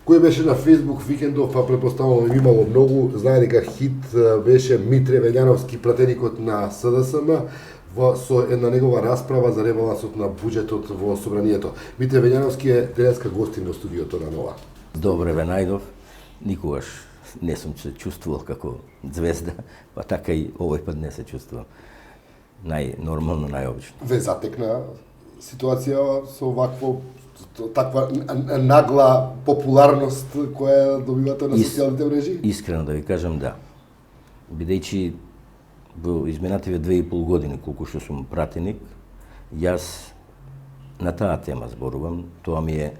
Кој беше на Facebook викендов, а претпоставувам имало многу, знае дека хит беше Митре Вењановски, пратеникот на СДСМ, со една негова расправа за ребалансот на буџетот во собранието. Митре Вењановски е денеска гостин во студиото на Нова. Добре ве најдов, никогаш не сум се чувствувал како звезда, па така и овој пат не се чувствувам. Најнормално, најобично. Ве затекна ситуација со таква нагла популарност која добивате на социјалните мрежи? Искрено да ви кажам, да. Бидејќи во изминативе 2,5 години колку што сум пратеник, јас на таа тема зборувам, тоа ми е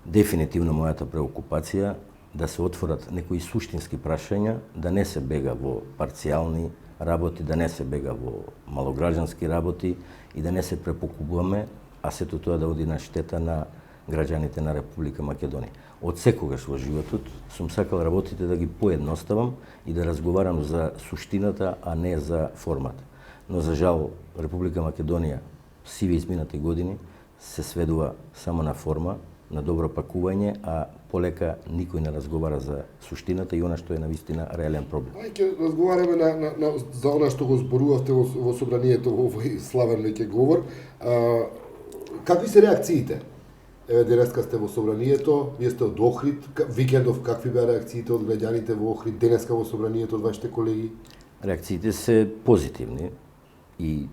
дефинитивно мојата преокупација, да се отворат некои суштински прашања, да не се бега во парцијални работи, да не се бега во малограѓански работи и да не се препокупуваме, а сето тоа да оди на штета на граѓаните на Република Македонија. Од секогаш во животот сум сакал работите да ги поедноставам и да разговарам за суштината, а не за формата. Но за жал Република Македонија сиве изминати години се сведува само на форма, на добро пакување, а полека никој не разговара за суштината и она што е навистина реален проблем. Ќе разговараме за она што го зборувавте во собранието во овој славен веќе говор. Какви се реакциите? Еве денеска сте во собранието, вие сте од Охрид, викендов какви беа реакциите од граѓаните во Охрид, денеска во собранието од вашите колеги? Реакциите се позитивни и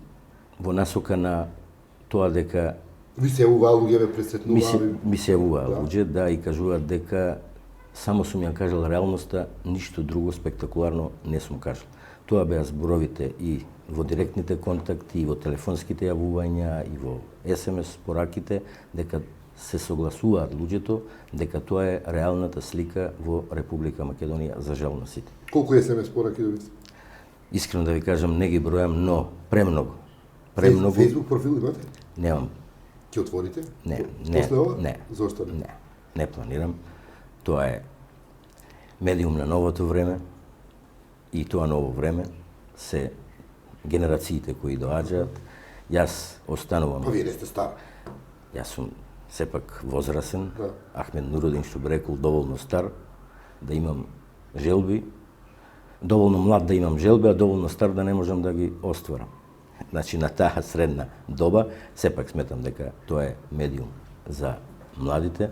во насока на тоа дека Ви се јавуваа луѓе, ве пресретнуваа? Ми се јавуваа луѓе, да, и кажуваат дека само сум ја кажал реалноста, ништо друго спектакуларно не сум кажал. Тоа беа зборовите и во директните контакти, и во телефонските јавувања, и во СМС пораките, дека се согласуваат луѓето дека тоа е реалната слика во Република Македонија, за жал на сите. Колку СМС пораки добивте? Искрено да ви кажам, не ги бројам, но премногу. Facebook профил имате? Немам. Ќе отворите? Не. После ова? Не. Зошто не? Не планирам. Тоа е медиум на новото време и тоа ново време се генерациите кои доаѓаат. Јас останувам. Па вие не сте стар. Јас сум сепак возрасен. Да. Ахмед Нурудин што би рекол доволно стар да имам желби, доволно млад да имам желби, а доволно стар да не можам да ги остварам. Значи на таа средна доба, сепак сметам дека тоа е медиум за младите.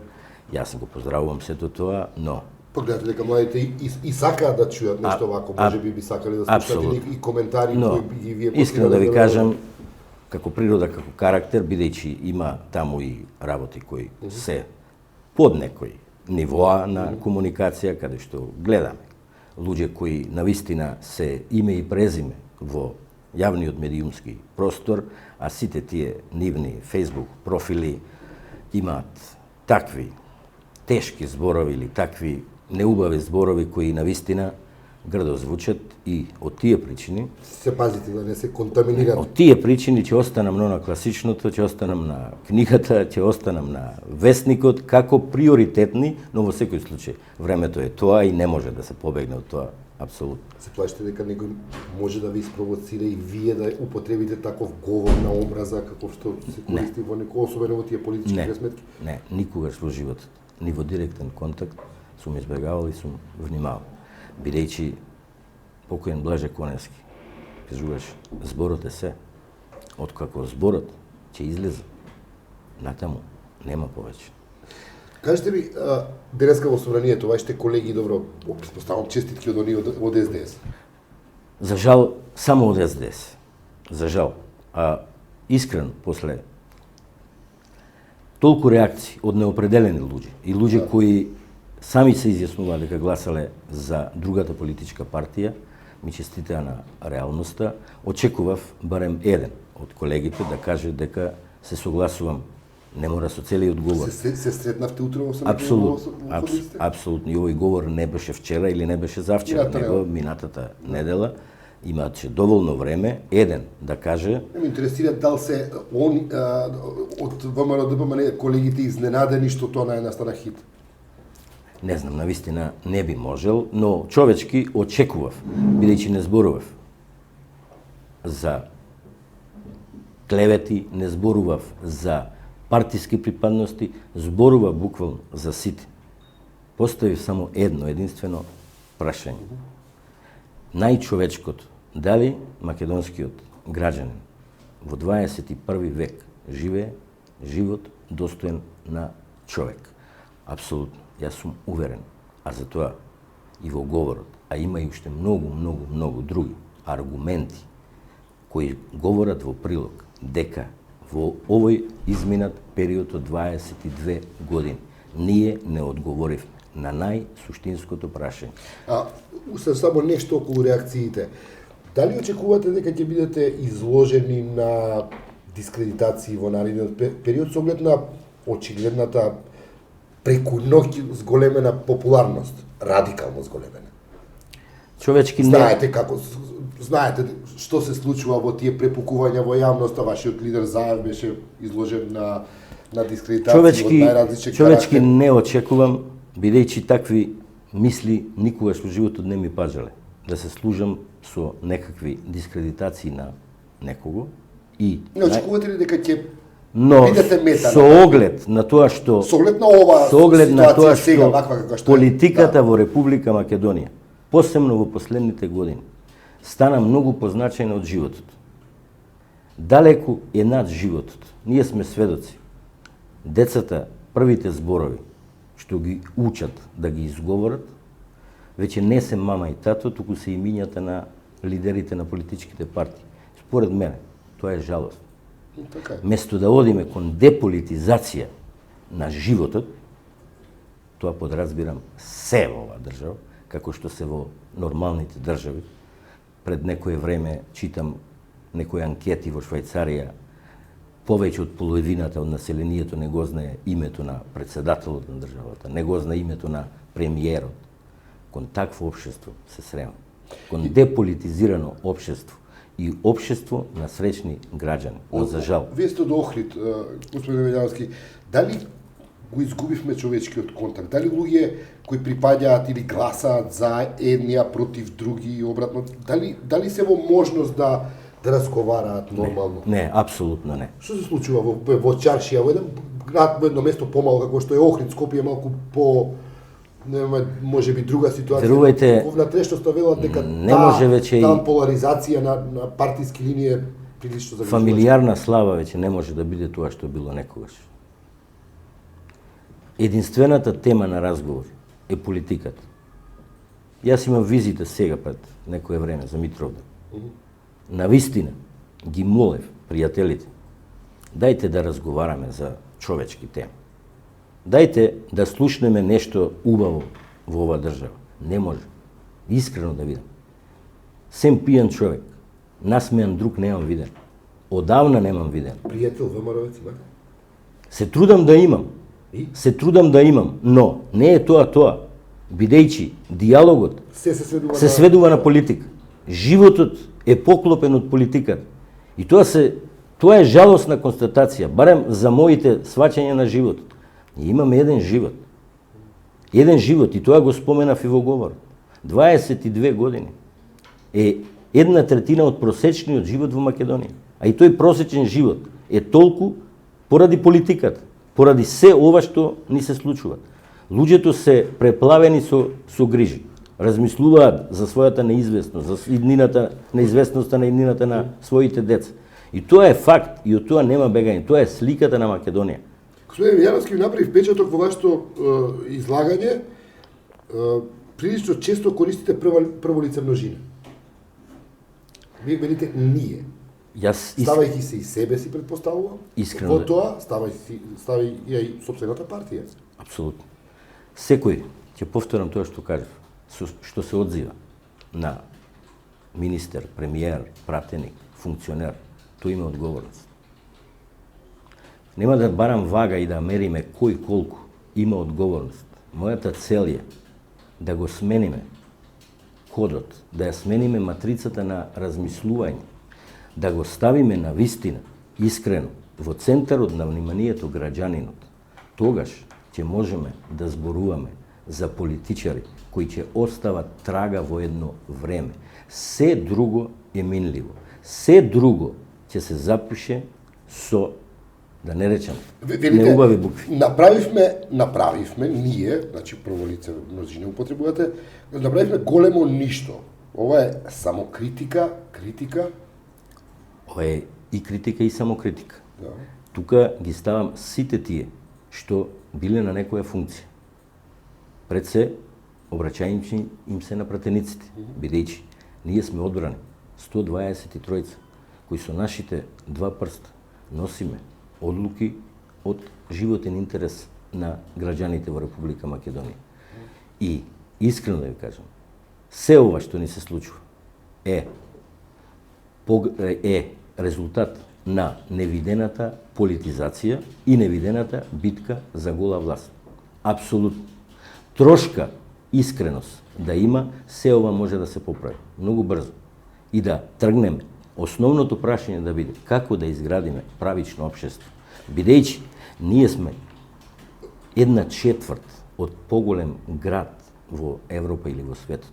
Јас го поздравувам сето тоа, но Погледате дека младите и сакаат да чујат нешто вако, можеби би сакали да слушате и коментари кои ги вие искрено да ви кажам, како природа, како карактер, бидејќи има таму и работи кои се под некој нивоа на комуникација, каде што гледаме луѓе кои навистина се име и презиме во јавниот медиумски простор, а сите тие нивни Facebook профили имаат такви тешки зборови или такви неубави зборови кои навистина грдо звучат и од тие причини се пазите да не се контаминират. Од тие причини ќе останам на класичното, ќе останам на книгата, ќе останам на весникот како приоритетни, но во секој случај времето е тоа и не може да се побегне од тоа апсолутно. Се плашите дека некој може да ви испровоцира и вие да употребите таков говор на омраза каков што се користи во некој, особено во тие политички пресметки? Не, никогаш во животот, ни во директен контакт сум избегавал и сум внимавал. Бидејќи покоен Блаже Коневски кажуваш, зборот е се. Откако зборот ќе излезе, натаму нема повеќе. Кажете ми, денеска во собранието, вашите колеги, добро, предпоставам честитки од оние од СДС. За жал, само од СДС. За жал. А искрено, после толку реакции од неопределени луѓе и луѓе кои сами се изјаснуваа дека гласале за другата политичка партија, ми честитаа на реалноста, очекував барем еден од колегите да каже дека се согласувам. Не мора со целиот говор. Се сретнавте утре во собранието? Апсолутно. И овој говор не беше вчера или не беше завчера, него минатата недела. Имаше доволно време еден да каже. Ме интересира дали се од ВМРО ДПМН колегите изненадени што тоа не настана хит. Не знам, навистина не би можел, но човечки очекував, бидејќи не зборував за клевети, не зборував за партиски припадности, зборува буквално за сите. поставив само едно, единствено прашање. Најчовечкото, дали македонскиот граѓанин во 21 век живее живот достоен на човек? Апсолутно, јас сум уверен, а за тоа и во говорот, а има и уште многу други аргументи кои говорат во прилог дека во овој изминат период од 22 години ние не одговоривме на најсуштинското прашање. Уште само нешто околу реакциите. Дали очекувате дека ќе бидете изложени на дискредитации во наредниот период со оглед на очигледната преку ноќ зголемена популарност, радикално зголемена? Човечки не... Знаете што се случува во тие препукувања во јавноста, вашиот лидер Заев беше изложен на дискредитации од најразлични човечки не очекувам, бидејќи такви мисли никогаш во животот не ми пажале. Да се служам со некакви дискредитации на некого и... Не очекувате ли дека ќе но бидете мета? Со оглед на тоа што... Со оглед на ова ситуација сега, ваква каква што е. Политиката во Република Македонија, посебно во последните години, стана многу позначајна од животот. Далеку е над животот. Ние сме сведоци. Децата, првите зборови, што ги учат да ги изговорат, веќе не се мама и тато, туку се имињата на лидерите на политичките партии. Според мене, тоа е жалост. Место да одиме кон деполитизација на животот, тоа подразбирам се во оваа држава, како што се во нормалните држави. Пред некое време читам некои анкети во Швајцарија, повеќе од половината од населението не го знае името на председателот на државата, не го знае името на премиерот. Кон такво општество се срема. Кон деполитизирано општество и општество на среќни граѓани. Но за жал. Вие сте од Охрид, господин Велјановски, дали го изгубивме човечкиот контакт? Дали луѓе кои припаѓаат или гласаат за еднија против други и обратно, дали се во можност да разговараат нормално? Не, апсолутно не. Што се случува во Чаршија, во еден град, во едно место помало како што е Охрид, Скопје е малку може би друга ситуација. Верувајте, во внатрешноста велат дека не може веќе таа поларизација на партиски линии е прилично загрижувачка. Фамилијарна слава веќе не може да биде тоа што било некогаш. Единствената тема на разговор е политиката. Јас имам визита сега пред некое време за Митровден. Навистина ги молев пријателите, дајте да разговараме за човечки теми. Дајте да слушнеме нешто убаво во оваа држава. Не може. Искрено да видам. Сем пијан човек, насмејан друг немам виден. Одавна немам виден. Пријател ВМРО-вец имате? Се трудам да имам. Се трудам да имам, но не е тоа, бидејќи диалогот се сведува на политика. Животот е поклопен од политиката. И тоа е жалосна констатација, барем за моите сваќања на животот. Ние имаме еден живот. Еден живот, и тоа го споменав и во говор. 22 години е 1/3 од просечниот живот во Македонија. А и тој просечен живот е толку поради политиката, поради се ова што ни се случува. Луѓето се преплавени со грижи. Размислуваат за својата неизвестност, за иднината, неизвестноста на иднината на своите деца. И тоа е факт, и од тоа нема бегање. Тоа е сликата на Македонија. Господин Велјановски направи впечаток во вашето излагање. Прилично често користите прво лице множина. Вие велите ние. Ставајќи се и себе си, предпоставувам, искрено во тоа ставај и сопствената партија. Апсолутно. Секој, ќе повторам тоа што кажав, што се одзива на министер, премиер, пратеник, функционер, тој има одговорност. Нема да барам вага и да мериме кој колку има одговорност. Мојата цел е да го смениме кодот, да ја смениме матрицата на размислување, да го ставиме на вистина, искрено, во центарот на вниманието граѓанинот. Тогаш ќе можеме да зборуваме за политичари кои ќе остават трага во едно време. Се друго е минливо. Се друго ќе се запише со да не речам, Велите, неубави букви. направивме ние, значи прво лице множина употребувате, направивме големо ништо. Ова е само критика. Ова е и критика и самокритика. Да. Тука ги ставам сите тие што биле на некоја функција. Пред се, обраќајќи им се на пратениците, бидејќи ние сме одбрани 123 кои со нашите два прста носиме одлуки од животен интерес на граѓаните во Република Македонија. И искрено да ви кажам, се ова што ни се случува е резултат на невидената политизација и невидената битка за гола власт. Апсолутно. Трошка искреност да има, се ова може да се поправи многу брзо. И да тргнеме. Основното прашање да биде како да изградиме правично општество. Бидејќи ние сме 1/4 од поголем град во Европа или во светот.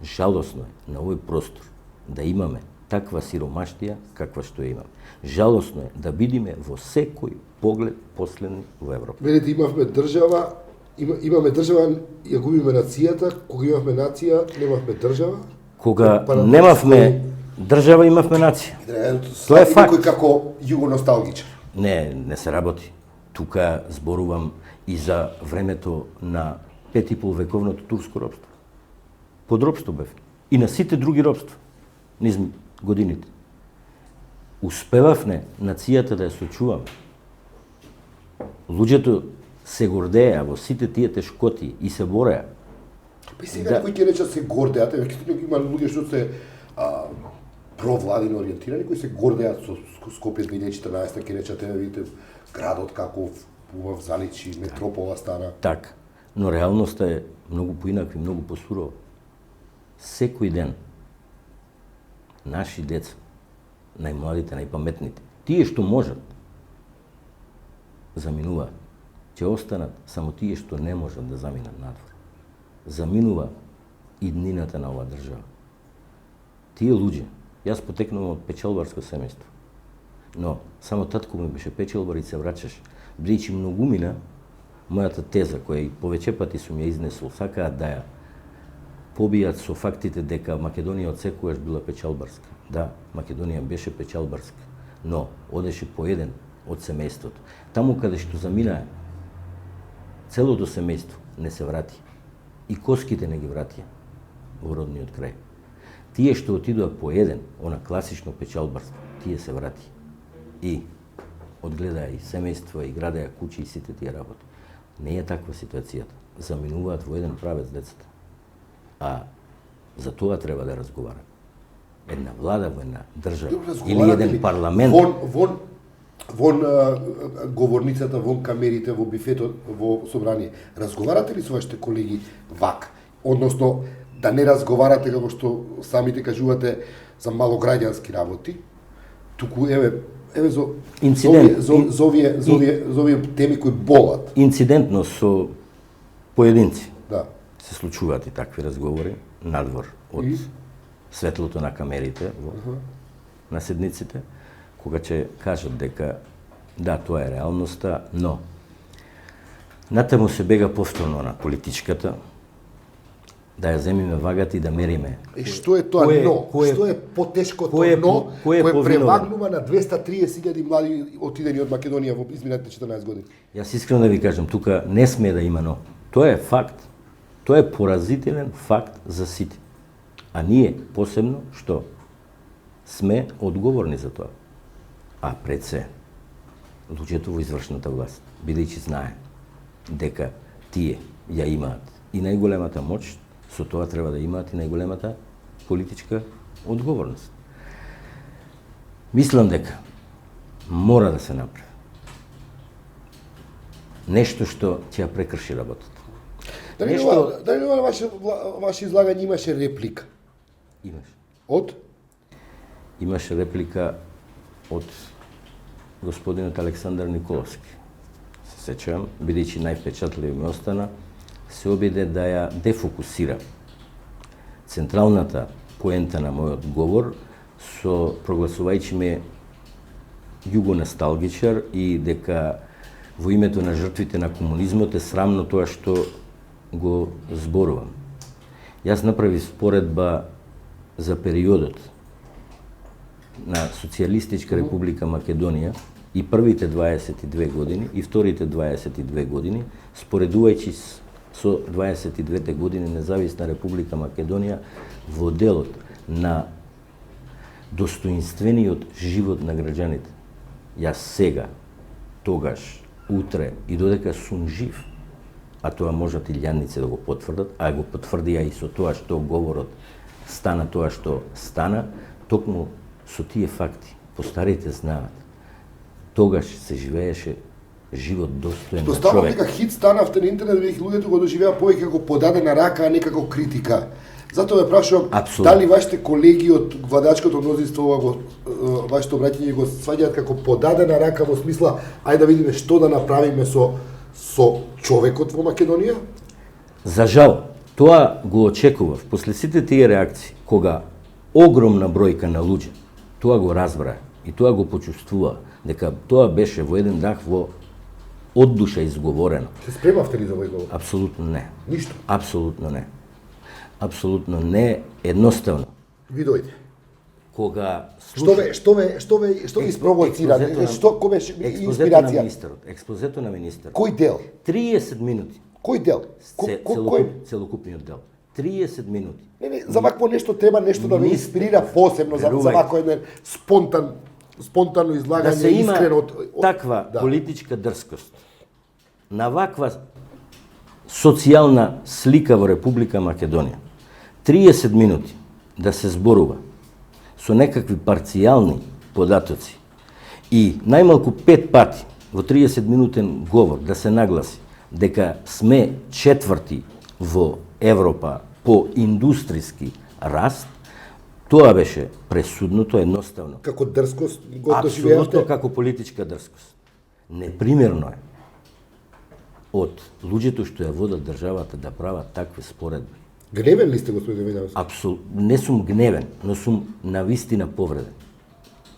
Жалосно е на овој простор да имаме таква сиромаштија каква што имаме. Жалосно е да бидиме во секој поглед последни во Европа. Велите, имаме држава, ја губиме нацијата, кога имавме нација, немавме држава. Кога немавме држава, имавме нација. Тоа е факт. Некој како југоносталгичар. Не се работи. Тука зборувам и за времето на 5,5 вековното турско робство. Под робство бев. И на сите други робства низ годините. Успевавме нацијата да ја сочуваме. Луѓето се гордеа во сите тие тешкоти и се бореа. Па сега некои ќе речат се гордеат, има луѓе што се провладино ориентирани, кои се гордеат со Скопје 2014, ќе речат, видите, градот каков убав заличи, метропола стана. Так, но реалноста е многу поинаква и многу посурова. Секој ден наши деца, најмладите, најпаметните, тие што можат, заминуваат. Ќе останат само тие што не можат да заминат надвор. Заминува иднината на оваа држава. Тие луѓе, јас потекнувам од печалбарско семејство, но само татко ми беше печалбар и се враќаше. Бидејќи многумина, мојата теза, која и повеќе пати сум ја изнесол, сакаат да ја побијат со фактите дека Македонија од секогаш била печалбарска. Да, Македонија беше печалбарска, но одеше по еден од семејството. Таму каде што заминаа, целото семејство не се врати. И коските не ги вратија во родниот крај. Тие што отидоа по еден, она класично печалбарство, тие се врати. И одгледаа и семејство, и градеа куќи и сите тие работи. Не е таква ситуацијата. Заминуваат во еден правец децата. А за тоа треба да разговараме. Една влада во една држава или еден парламент. Вон говорницата, вон камерите, во бифетот, во собрание. Разговарате ли со вашите колеги вак? Односно, да не разговарате како што самите кажувате за малограѓански работи, туку еве за овие теми кои болат. Инцидентно со поединци. Да. Се случуваат и такви разговори надвор од светлото на камерите на седниците, кога ќе кажат дека да, тоа е реалноста, но натаму се бега повторно на политичката, да ја земиме вагата и да мериме. Што е тоа Што е потешкото но кој превагнува на 230.000 млади отидени од Македонија во изминатите 14 години? Јас искрено да ви кажам, тука не сме да има но. Тоа е факт. Тоа е поразителен факт за сите. А ние посебно што сме одговорни за тоа. А пред се, луѓето во извршната власт, бидејќи знае дека тие ја имаат и најголемата моќ, со тоа треба да имаат и најголемата политичка одговорност. Мислам дека мора да се направи нешто што ќе ја прекрши работата. Дали на ваше излагање имаше реплика? Имаше. Од? Имаше реплика од господинот Александар Николовски. Се сеќавам, бидејќи највпечатливо ми остана, се обиде да ја дефокусира централната поента на мојот говор со прогласувајќи ме југоносталгичар и дека во името на жртвите на комунизмот е срамно тоа што го зборувам. Јас направив споредба за периодот на Социјалистичка република Македонија и првите 22 години и вторите 22 години, споредувајќи со 22 години независна република Македонија во делот на достоинствениот живот на граѓаните. Јас сега, тогаш, утре и додека сум жив, а тоа можат и илјадници да го потврдат, а го потврдија и со тоа што говорот стана тоа што стана, токму со тие факти. Постарите знаат. Тогаш се живееше живот достоен на Доставам човек. дека хит станавте на интернет, бидејќи луѓето го доживеа повеќе како подадена рака, а не како критика. Затоа ве прашувам, Апсолутно. дали вашите колеги од владачкото мнозинство ова го вашето обраќање го сваѓаат како подадена рака во смисла ајде да видиме што да направиме со човекот во Македонија? За жал, тоа го очекував после сите тие реакции, кога огромна бројка на луѓе тоа го разбра и тоа го почувствува, дека тоа беше во еден дах во од душа изговорено. Се спремавте ли за овој говор? Апсолутно не. Ништо. Апсолутно не. Апсолутно не, едноставно. Ви дојде. Кога Што ви испровоцира? Експозето на- Што кој беше експозето на инспирација? министерот, експозето на министерот. Кој дел? 30 минути. Кој дел? Кој? Целокупниот дел. 30 минути. Не, за вакво нешто треба нешто да ве инспирира посебно за Верувајте. вако еден спонтано излагање, Да се има искрено таква да. политичка дрскост, на ваква социјална слика во Република Македонија, 30 минути да се зборува со некакви парцијални податоци и најмалку 5 пати во 30 минутен говор да се нагласи дека сме четврти во Европа по индустријски раст, тоа беше пресудното, едноставно. Како дрскост го Апсолутно доживеавте? како политичка дрскост. Непримерно е од луѓето што ја водат државата да прават такви споредби. Гневен ли сте, господин Вијановски? Не сум гневен, но сум навистина повреден.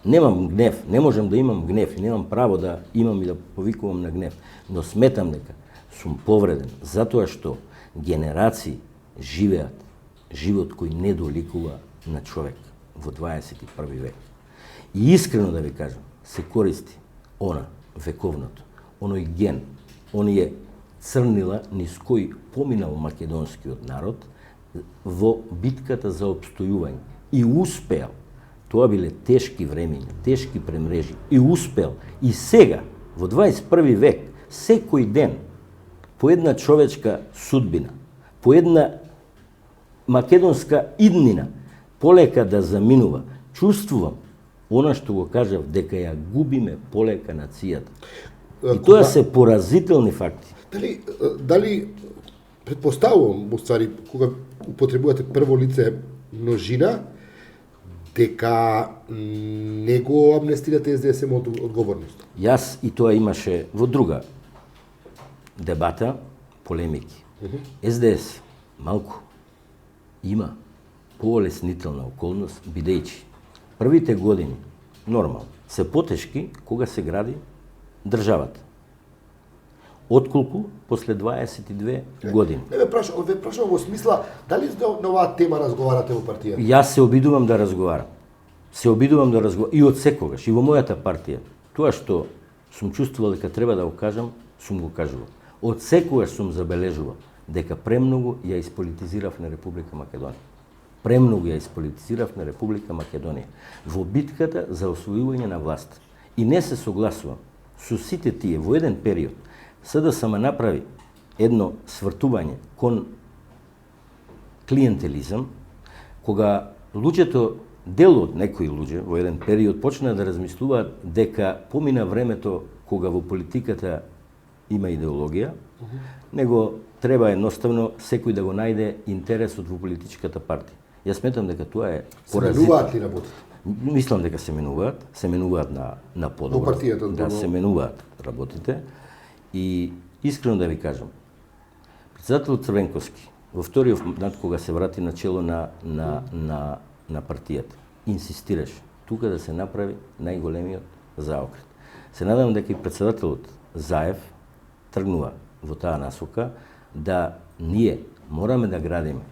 Немам гнев, не можам да имам гнев и немам право да имам и да повикувам на гнев, но сметам дека сум повреден затоа што генерации живеат живот кој не доликува на човек во 21 век. И искрено да ви кажам, се користи она вековното, оној ген, оние црнила низ кој поминал македонскиот народ во битката за опстојување. И успеал. Тоа биле тешки времења, тешки премрежи. И успеал. И сега, во 21 век, секој ден, по една човечка судбина, по една македонска иднина, полека да заминува. Чувствувам она што го кажав, дека ја губиме полека нацијата. И тоа се поразителни факти. Дали предпоставувам, во ствари, кога употребувате прво лице множина, дека не го амнестирате СДСМ од одговорност? Јас и тоа имаше во друга дебата, полемики. СДС малку има поолеснителна околност, бидејќи првите години, нормално, се потешки кога се гради државата. Отколку после 22 години. Не ве прашувам во смисла, дали на оваа тема разговарате во партија? Јас се обидувам да разговарам. Се обидувам да разговарам и од секогаш, и во мојата партија. Тоа што сум чувствувал дека треба да го кажам, сум го кажувал. Од секогаш сум забележувал дека премногу ја исполитизирав на Република Македонија. Премногу ја исполитизирав на Република Македонија во битката за освојување на власт. И не се согласувам со сите тие во еден период СДСМ направи едно свртување кон клиентелизам, кога луѓето, дел од некои луѓе во еден период почнаа да размислуваат дека помина времето кога во политиката има идеологија, него треба едноставно секој да го најде интересот во политичката партија. Јас сметам дека тоа е Се менуваат ли работите? Мислам дека се менуваат на подобро. Во партијата, да, се менуваат работите. И искрено да ви кажам, председател Црвенковски, во вториот мандат кога се врати на чело на партијата, инсистираше тука да се направи најголемиот заокрет. Се надам дека и председателот Заев тргнува во таа насока да ние мораме да градиме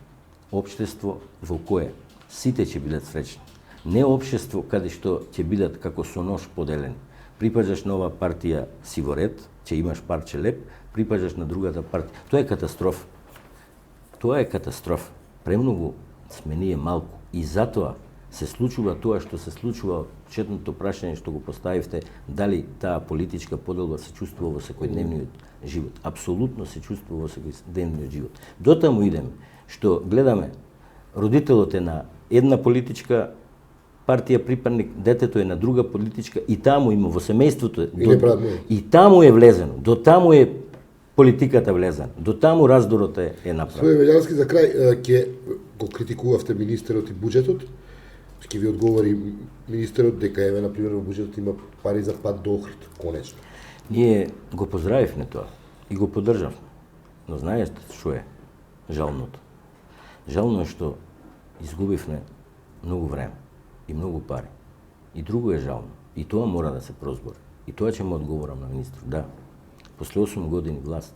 општество во кое сите ќе бидат среќни. Не општество каде што ќе бидат како со нож поделени. Припаѓаш на ова партија си во ред, ќе имаш парче леп, припаѓаш на другата партија. Тоа е катастрофа. Тоа е катастрофа. Премногу сме ние малку и затоа се случува тоа што се случува. Четното прашање што го поставивте, дали таа политичка поделба се чувствува во секојдневниот живот. Апсолутно се чувствува во секојдневниот живот. Дотаму идеме што гледаме родителот е на една политичка партија припадник, детето е на друга политичка и таму има во семејството и таму е влезено. До таму е политиката влезена. До таму раздорот е направен. Свој Велјански, за крај ќе го критикувавте министерот и буџетот. Ќе ви одговори министерот дека еве на пример во буџетот има пари за пат до Охрид, конечно. Ние го поздравивме тоа и го поддржавме. Но знаете што е жалното? Жално е што изгубивме многу време и многу пари. И друго е жално. И тоа мора да се прозбори. И тоа ќе му одговорам на министр. Да, после 8 години власт,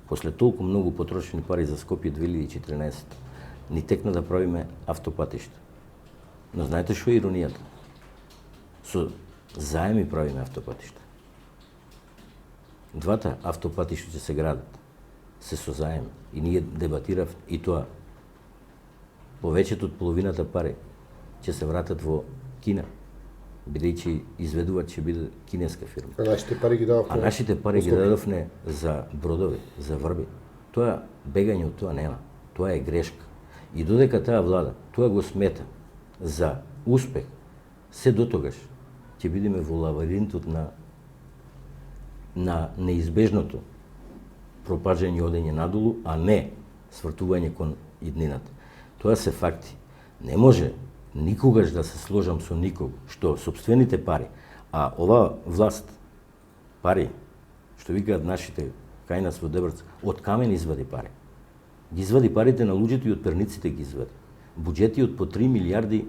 после толку многу потрошени пари за Скопје 2014, ни текна да правиме автопатишта. Но знаете што е иронијата? Со заеми правиме автопатишта. Двата автопатишта ќе се градат. Се со заеми. И ние дебатирав и тоа. Повеќето од половината пари ќе се вратат во Кина, бидејќи изведувач ќе биде кинеска фирма. А нашите пари ги дадовме? А нашите пари ги дадовме за бродови, за врби. Тоа бегање од тоа нема. Тоа е грешка. И додека таа влада тоа го смета за успех, се дотогаш ќе бидеме во лавиринтот на неизбежното пропаѓање и одење надолу, а не свртување кон иднината. Тоа се факти. Не може никогаш да се сложам со никого што сопствените пари, а ова власт пари, што викаат нашите кај нас во Дебрц, од камен извади пари. Ги извади парите на луѓето и од перниците ги извади. Буџети од по 3 милиарди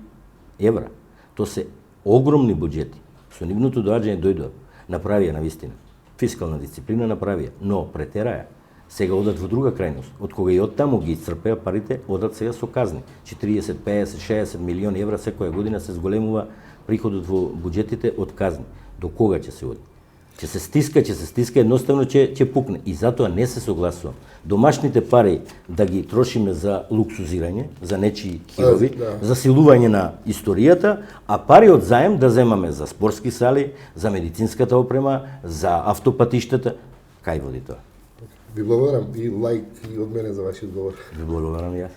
евра. То се огромни буџети. Со нивното доаѓање дојдоа, направија навистина. Фискална дисциплина направија, но претераја. Сега одат во друга крајност. Од кога и од таму ги исцрпеа парите, одат сега со казни. 40, 50, 60 милиони евра секоја година се зголемува приходот во буџетите од казни. До кога ќе се оди? Ќе се стиска, едноставно ќе пукне. И затоа не се согласувам. Домашните пари да ги трошиме за луксузирање, за нечии хирови, за силување на историјата, а пари од заем да земаме за спортски сали, за медицинската опрема, за автопатиштата. Кај води тоа? Ви благодарам и лайк и од мене за вашиот одговор. Ви благодарам и јас.